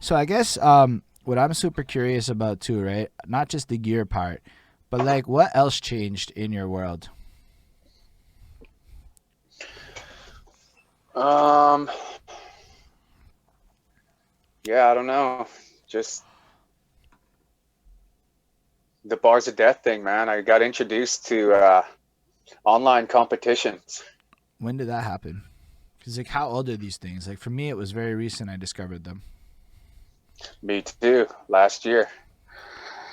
So I guess what I'm super curious about too, right? Not just the gear part, but like what else changed in your world? Um, yeah, I don't know. Just the bars of death thing, man. I got introduced to online competitions. When did that happen? Because like, how old are these things? Like for me, it was very recent. I discovered them. Me too, last year.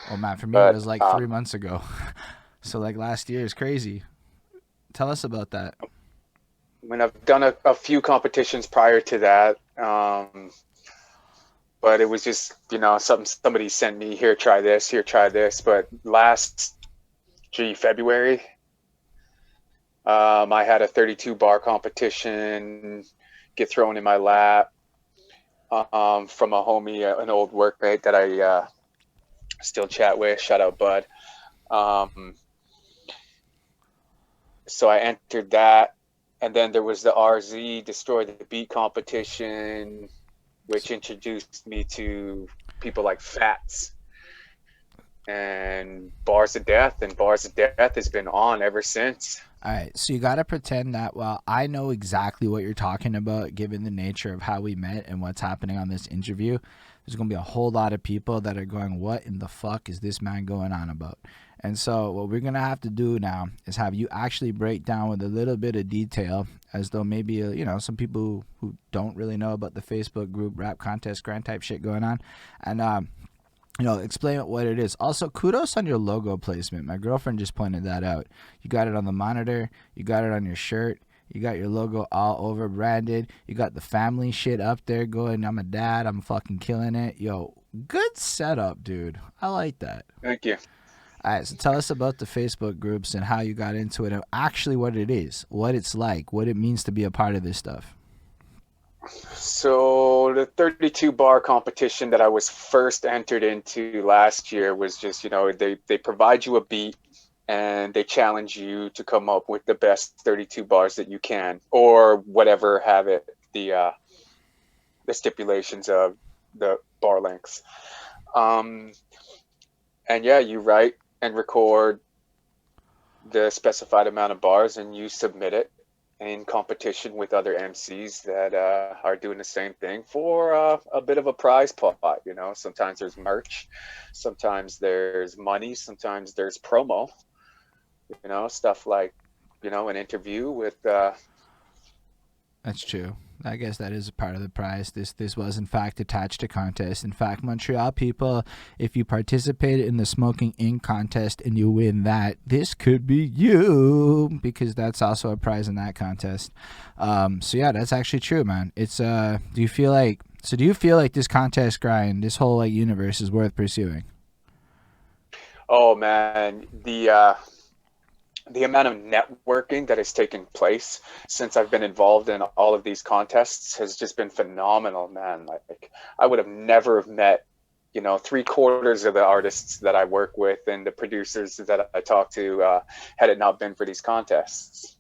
Oh man, for me, it But was like 3 months ago. So like last year is crazy. Tell us about that. I mean, I've done a few competitions prior to that. But it was just, something somebody sent me, here, try this, here, try this. But last, February, I had a 32 bar competition get thrown in my lap from a homie, an old workmate that I still chat with. Shout out, Bud. Um, so I entered that, and then there was the RZ Destroy the Beat competition, which introduced me to people like Fats and Bars of Death, and Bars of Death has been on ever since. All right, so you got to pretend that, well, I know exactly what you're talking about given the nature of how we met and what's happening on this interview. There's going to be a whole lot of people that are going, what in the fuck is this man going on about? And so, what we're going to have to do now is have you actually break down with a little bit of detail, as though maybe, some people who don't really know about the Facebook group rap contest grand type shit going on. And, explain what it is. Also, kudos on your logo placement. My girlfriend just pointed that out. You got it on the monitor. You got it on your shirt. You got your logo all over branded. You got the family shit up there going, I'm a dad. I'm fucking killing it. Yo, good setup, dude. I like that. Thank you. All right, so tell us about the Facebook groups and how you got into it and actually what it is, what it's like, what it means to be a part of this stuff. So the 32 bar competition that I was first entered into last year was just, they provide you a beat and they challenge you to come up with the best 32 bars that you can, or whatever have it, the stipulations of the bar lengths. Um, and yeah, you write and record the specified amount of bars and you submit it in competition with other MCs that are doing the same thing for a bit of a prize pot. Sometimes there's merch, sometimes there's money, sometimes there's promo. Stuff like an interview with. That's true. I guess that is a part of the prize. This was in fact attached to contest. In fact, Montreal people, if you participate in the Smoking Ink contest and you win that, this could be you, because that's also a prize in that contest. So yeah, that's actually true, man. It's do you feel like this contest grind, this whole like universe is worth pursuing? Oh man, the amount of networking that has taken place since I've been involved in all of these contests has just been phenomenal, man. Like I would have never met, three-quarters of the artists that I work with and the producers that I talk to had it not been for these contests.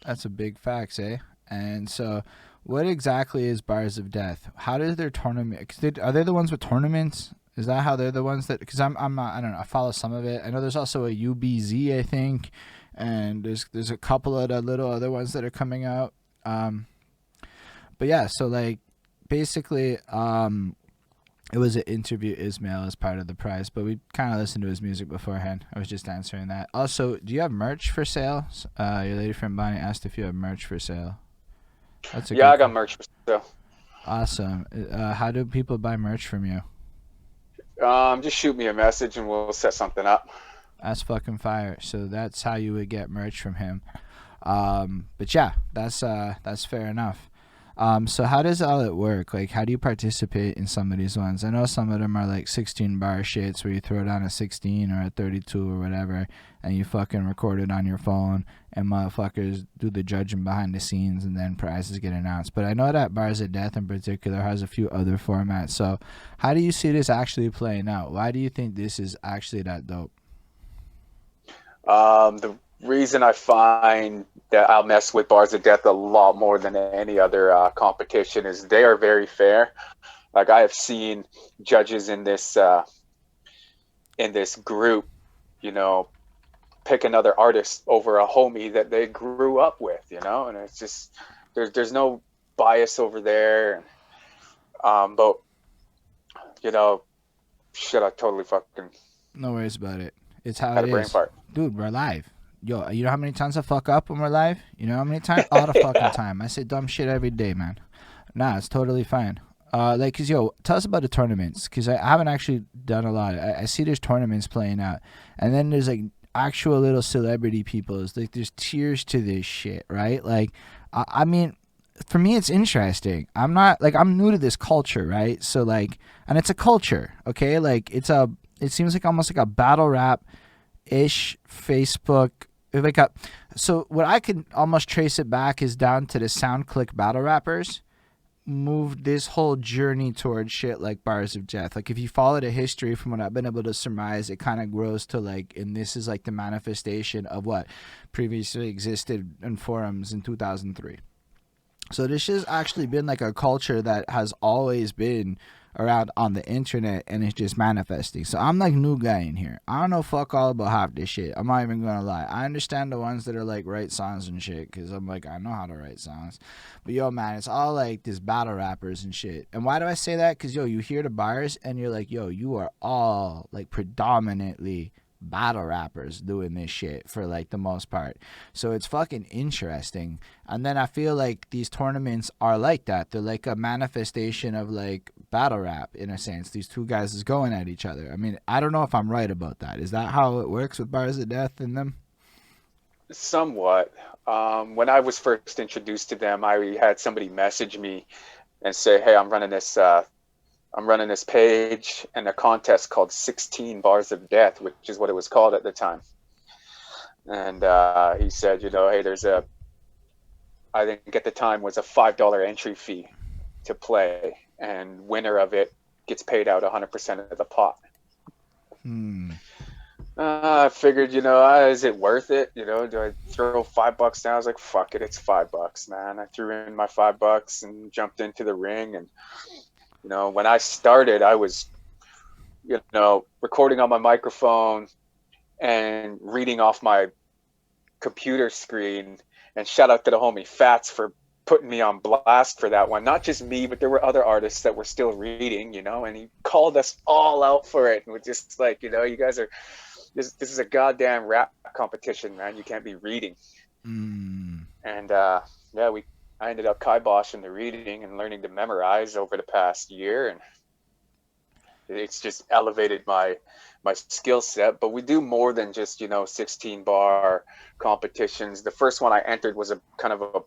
That's a big fact, eh? And so, what exactly is Bars of Death? How does their tournament? Are they the ones with tournaments? Is that how they're the ones that? Because I'm not. I don't know. I follow some of it. I know there's also a UBZ, I think, and there's a couple of the little other ones that are coming out. Um, but yeah, so like basically, it was an interview Ismail as part of the prize, but we kind of listened to his music beforehand. I was just answering that. Also, do you have merch for sale? Your lady friend Bonnie asked if you have merch for sale. That's a Yeah, good. I got merch for sale. Awesome. How do people buy merch from you? Just shoot me a message and we'll set something up. That's fucking fire. So that's how you would get merch from him. But yeah, that's fair enough. So how does all it work? Like, how do you participate in some of these ones? I know some of them are like 16 bar shits where you throw down a 16 or a 32 or whatever, and you fucking record it on your phone, and motherfuckers do the judging behind the scenes, and then prizes get announced. But I know that Bars of Death in particular has a few other formats. So how do you see this actually playing out? Why do you think this is actually that dope? The reason I find that I'll mess with Bars of Death a lot more than any other competition is they are very fair. Like I have seen judges in this group, you know, pick another artist over a homie that they grew up with, you know, and it's just there's no bias over there. But you know, shit, I totally fucking No worries about it. It's how had it a brain is. fart. Dude, we're live. Yo, you know how many times I fuck up when we're live? You know how many times? All the fucking time. I say dumb shit every day, man. Nah, it's totally fine. Like, cause yo, tell us about the tournaments, cause I haven't actually done a lot. I see there's tournaments playing out, and then there's like actual little celebrity people. It's like there's tiers to this shit, right? Like, I mean, for me, it's interesting. I'm not like I'm new to this culture, right? So like, and it's a culture, okay? Like it seems like almost like a battle rap ish Facebook. Like so what I can almost trace it back is down to the SoundClick battle rappers moved this whole journey towards shit like Bars of Death. Like if you follow the history from what I've been able to surmise, it kind of grows to like, and this is like the manifestation of what previously existed in forums in 2003. So this has actually been like a culture that has always been around on the internet, and it's just manifesting. So I'm like new guy in here. I don't know fuck all about half this shit. I'm not even gonna lie. I understand the ones that are like write songs and shit, because I'm like, I know how to write songs. But yo, man, it's all like this battle rappers and shit. And why do I say that? Because yo, you hear the bars and you're like, yo, you are all like predominantly battle rappers doing this shit for like the most part. So it's fucking interesting. And then I feel like these tournaments are like that. They're like a manifestation of like battle rap in a sense. These two guys is going at each other. I mean, I don't know if I'm right about that. Is that how it works with Bars of Death in them? Somewhat. When I was first introduced to them, I had somebody message me and say, "Hey, I'm running this page and a contest called 16 Bars of Death, which is what it was called at the time." And he said, you know, hey, I think at the time was a $5 entry fee to play, and winner of it gets paid out 100% of the pot. I figured, you know, is it worth it? You know, do I throw $5 down? I was like, fuck it, it's $5, man. I threw in my $5 and jumped into the ring. And, you know, when I started, I was, you know, recording on my microphone and reading off my computer screen. And shout out to the homie Fats for putting me on blast for that one. Not just me, but there were other artists that were still reading, you know, and he called us all out for it. And we're just like, you know, you guys are, this is a goddamn rap competition, man. You can't be reading. And yeah, I ended up kiboshing the reading and learning to memorize over the past year, and it's just elevated my skill set. But we do more than just, you know, 16 bar competitions. The first one I entered was a kind of a,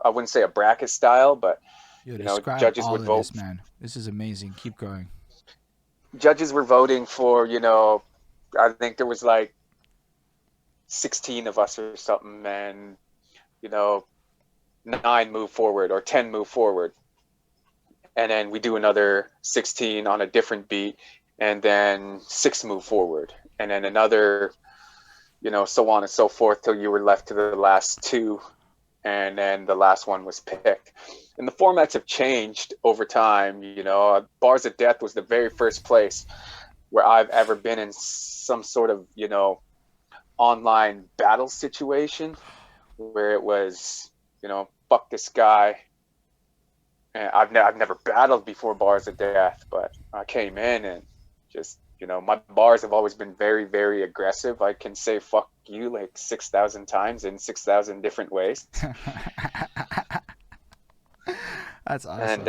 I wouldn't say a bracket style, but Yo, you know, describe judges all would of vote. this, man. This is amazing. Keep going. Judges were voting for, you know, I think there was like 16 of us or something, and you know, 9 move forward or 10 move forward, and then we do another 16 on a different beat, and then 6 move forward, and then another, you know, so on and so forth till you were left to the last 2, and then the last one was picked. And the formats have changed over time. You know, Bars of Death was the very first place where I've ever been in some sort of, you know, online battle situation where it was, you know, fuck this guy. And I've never battled before Bars of Death, but I came in and just, you know, my bars have always been very, very aggressive. I can say fuck you like 6,000 times in 6,000 different ways. That's awesome. And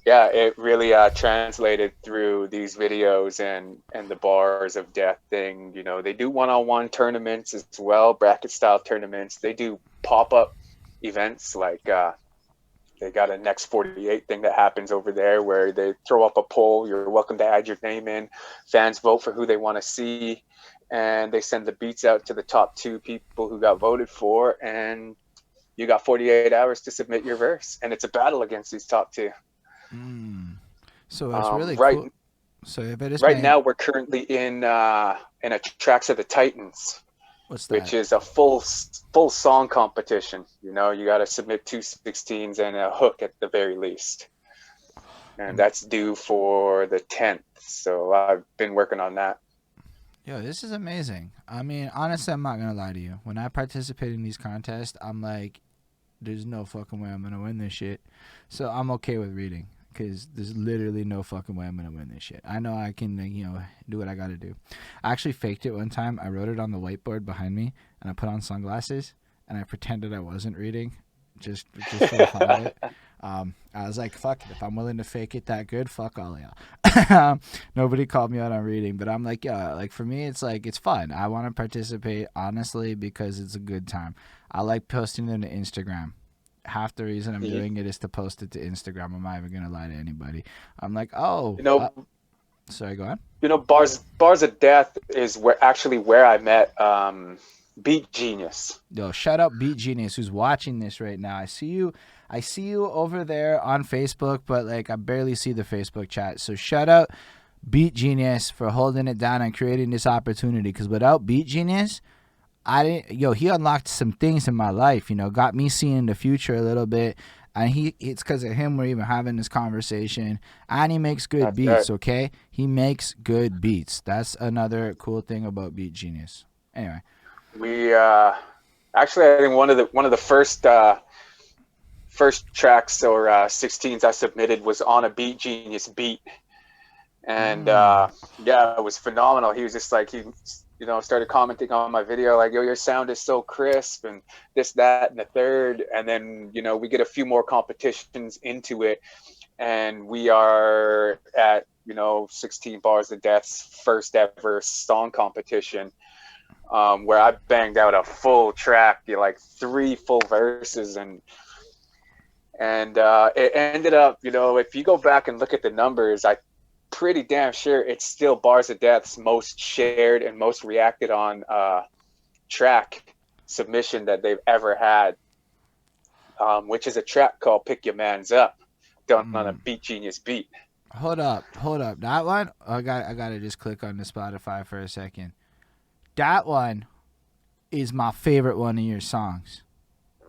it really translated through these videos and the Bars of Death thing. You know, they do one-on-one tournaments as well, bracket style tournaments. They do pop-up events like they got a Next 48 thing that happens over there where they throw up a poll. You're welcome to add your name in. Fans vote for who they want to see, and they send the beats out to the top 2 people who got voted for, and you got 48 hours to submit your verse, and it's a battle against these top 2. So it's really right, cool. So if it is right now we're currently in a Tracks of the Titans. What's which that? is a full song competition. You know, you got to submit 2 16s and a hook at the very least, and that's due for the 10th. So I've been working on that. Yo, this is amazing. I mean, honestly, I'm not gonna lie to you. When I participate in these contests, I'm like, there's no fucking way I'm gonna win this shit. So I'm okay with reading because there's literally no fucking way I'm gonna win this shit. I know I can, do what I gotta do. I actually faked it one time. I wrote it on the whiteboard behind me, and I put on sunglasses, and I pretended I wasn't reading, just for the fun of it. I was like, fuck it. If I'm willing to fake it that good, fuck all y'all. Nobody called me out on reading, but I'm like, yeah, like for me, it's like, it's fun. I want to participate, honestly, because it's a good time. I like posting them to Instagram. Half the reason I'm doing it is to post it to Instagram. I'm not even going to lie to anybody. I'm like, oh, you know, sorry, go on. Bars of Death is where I met Beat Genius. Yo, shout out Beat Genius who's watching this right now. I see you over there on Facebook, but like I barely see the Facebook chat. So shout out Beat Genius for holding it down and creating this opportunity. Because without Beat Genius, he unlocked some things in my life. Got me seeing the future a little bit. And it's because of him we're even having this conversation. And he makes good beats. Right. Okay, he makes good beats. That's another cool thing about Beat Genius. Anyway. We actually, I think one of the first tracks or 16s I submitted was on a Beat Genius beat, and it was phenomenal. He was just like he started commenting on my video like, yo, your sound is so crisp and this, that, and the third, and then we get a few more competitions into it, and we are at 16 Bars of Death's first ever song competition. Where I banged out a full track, like 3 full verses, and it ended up, if you go back and look at the numbers, I'm pretty damn sure it's still Bars of Death's most shared and most reacted on track submission that they've ever had, which is a track called "Pick Your Mans Up," done on a Beat Genius beat. Hold up, that one, I gotta just click on the Spotify for a second. That one is my favorite one of your songs.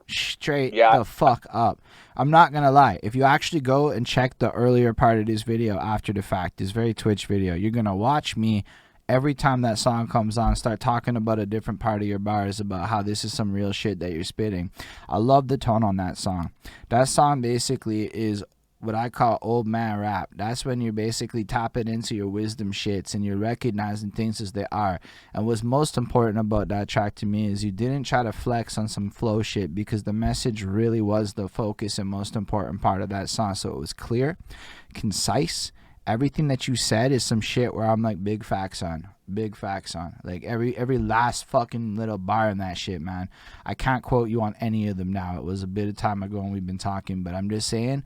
Straight the fuck up. I'm not going to lie. If you actually go and check the earlier part of this video after the fact, this very Twitch video, you're going to watch me every time that song comes on start talking about a different part of your bars, about how this is some real shit that you're spitting. I love the tone on that song. That song basically is what I call old man rap. That's when you're basically tapping into your wisdom shits and you're recognizing things as they are. And what's most important about that track to me is you didn't try to flex on some flow shit, because the message really was the focus and most important part of that song. So it was clear, concise. Everything that you said is some shit where I'm like big facts on. Like every last fucking little bar in that shit, man. I can't quote you on any of them now. It was a bit of time ago and we've been talking, but I'm just saying,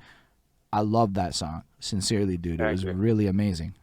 I love that song. Sincerely, dude. It was really amazing.